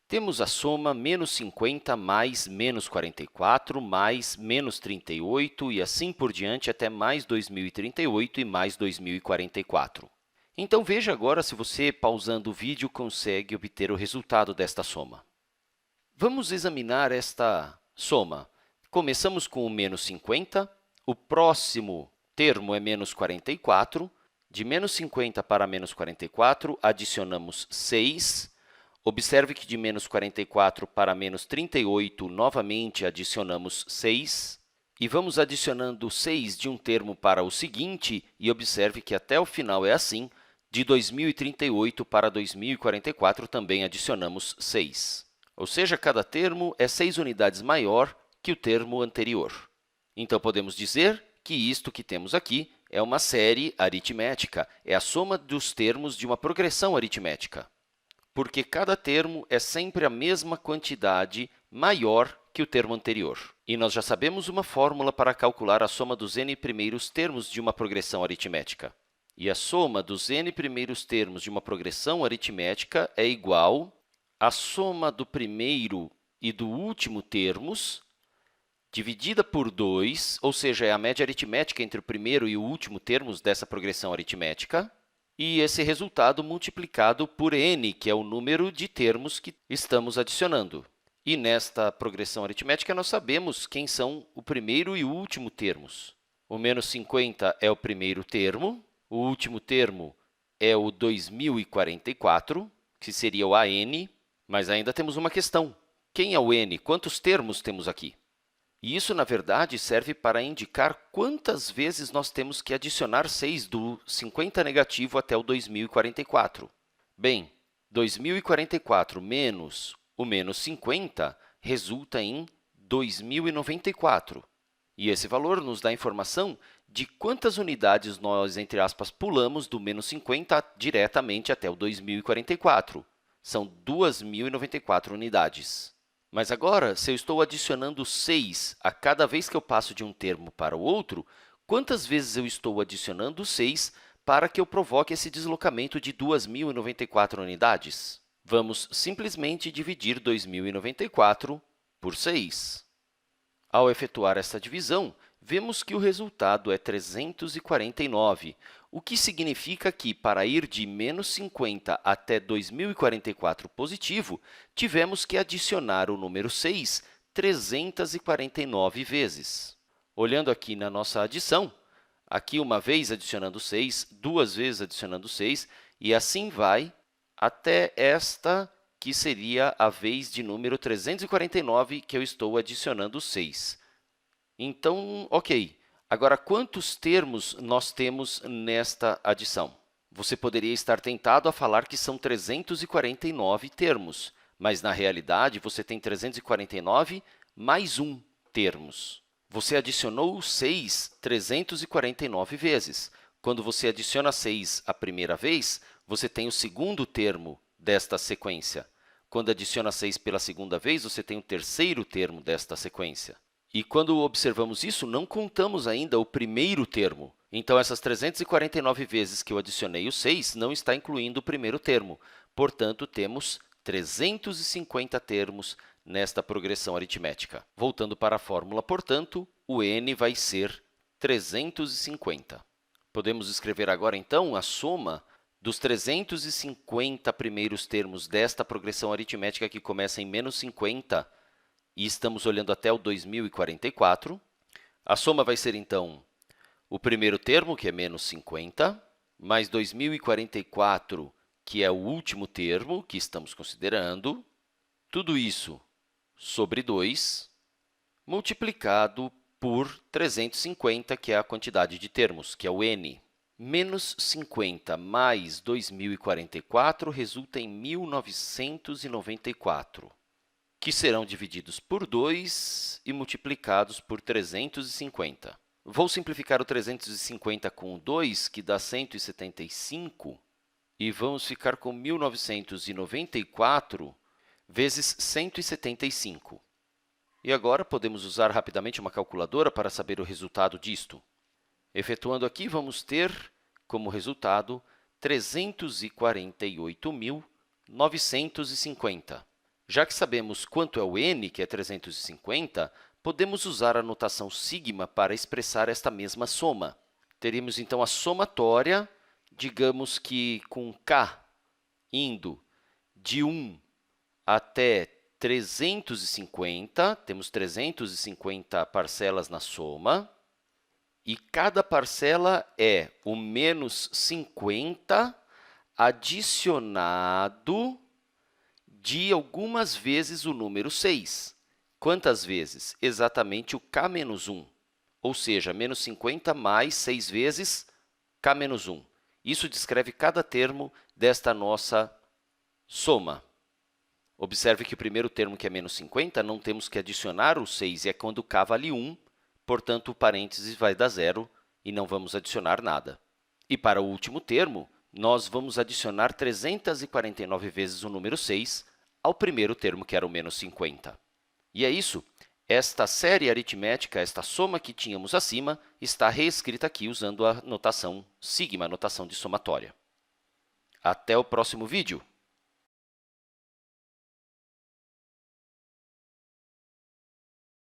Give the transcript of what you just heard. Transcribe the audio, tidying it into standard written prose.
Temos a soma menos 50 mais menos 44 mais menos 38 e assim por diante até mais 2038 e mais 2044. Então, veja agora se você, pausando o vídeo, consegue obter o resultado desta soma. Vamos examinar esta soma. Começamos com o menos 50, o próximo termo é menos 44, de menos 50 para menos 44, adicionamos 6. Observe que de menos 44 para menos 38, novamente adicionamos 6. E vamos adicionando 6 de um termo para o seguinte, e observe que até o final é assim. De 2038 para 2044, também adicionamos 6. Ou seja, cada termo é 6 unidades maior que o termo anterior. Então, podemos dizer que isto que temos aqui é uma série aritmética, é a soma dos termos de uma progressão aritmética, porque cada termo é sempre a mesma quantidade maior que o termo anterior. E nós já sabemos uma fórmula para calcular a soma dos n primeiros termos de uma progressão aritmética. E a soma dos n primeiros termos de uma progressão aritmética é igual à soma do primeiro e do último termos, dividida por 2, ou seja, é a média aritmética entre o primeiro e o último termos dessa progressão aritmética, e esse resultado multiplicado por n, que é o número de termos que estamos adicionando. E nesta progressão aritmética, nós sabemos quem são o primeiro e o último termos. O menos 50 é o primeiro termo, o último termo é o 2044, que seria o AN, mas ainda temos uma questão. Quem é o n? Quantos termos temos aqui? E isso, na verdade, serve para indicar quantas vezes nós temos que adicionar 6 do 50 negativo até o 2044. Bem, 2044 menos o menos 50 resulta em 2094. E esse valor nos dá a informação de quantas unidades nós, entre aspas, pulamos do menos 50 diretamente até o 2044. São 2.094 unidades. Mas agora, se eu estou adicionando 6 a cada vez que eu passo de um termo para o outro, quantas vezes eu estou adicionando 6 para que eu provoque esse deslocamento de 2.094 unidades? Vamos simplesmente dividir 2.094 por 6. Ao efetuar essa divisão, vemos que o resultado é 349, o que significa que, para ir de menos 50 até 2044 positivo, tivemos que adicionar o número 6 349 vezes. Olhando aqui na nossa adição, aqui uma vez adicionando 6, duas vezes adicionando 6, e assim vai até esta que seria a vez de número 349 que eu estou adicionando 6. Então, ok. Agora, quantos termos nós temos nesta adição? Você poderia estar tentado a falar que são 349 termos, mas, na realidade, você tem 349 mais 1 termos. Você adicionou 6 349 vezes. Quando você adiciona 6 a primeira vez, você tem o segundo termo desta sequência. Quando adiciona 6 pela segunda vez, você tem o terceiro termo desta sequência. E quando observamos isso, não contamos ainda o primeiro termo. Então, essas 349 vezes que eu adicionei o 6 não está incluindo o primeiro termo. Portanto, temos 350 termos nesta progressão aritmética. Voltando para a fórmula, portanto, o n vai ser 350. Podemos escrever agora, então, a soma dos 350 primeiros termos desta progressão aritmética que começa em menos 50 e estamos olhando até o 2044. A soma vai ser, então, o primeiro termo, que é menos 50, mais 2044, que é o último termo que estamos considerando. Tudo isso sobre 2, multiplicado por 350, que é a quantidade de termos, que é o n. Menos 50 mais 2044 resulta em 1994, que serão divididos por 2 e multiplicados por 350. Vou simplificar o 350 com o 2, que dá 175, e vamos ficar com 1994 vezes 175. E agora, podemos usar rapidamente uma calculadora para saber o resultado disto. Efetuando aqui, vamos ter como resultado 348.950. Já que sabemos quanto é o n, que é 350, podemos usar a notação sigma para expressar esta mesma soma. Teríamos, então, a somatória, digamos que com k indo de 1 até 350, temos 350 parcelas na soma, e cada parcela é o menos 50 adicionado de algumas vezes o número 6. Quantas vezes? Exatamente o k menos 1, ou seja, menos 50 mais 6 vezes k menos 1. Isso descreve cada termo desta nossa soma. Observe que o primeiro termo, que é menos 50, não temos que adicionar o 6, e é quando k vale 1, portanto, o parênteses vai dar zero e não vamos adicionar nada. E para o último termo, nós vamos adicionar 349 vezes o número 6 ao primeiro termo, que era o menos 50. E é isso. Esta série aritmética, esta soma que tínhamos acima, está reescrita aqui usando a notação sigma, a notação de somatória. Até o próximo vídeo!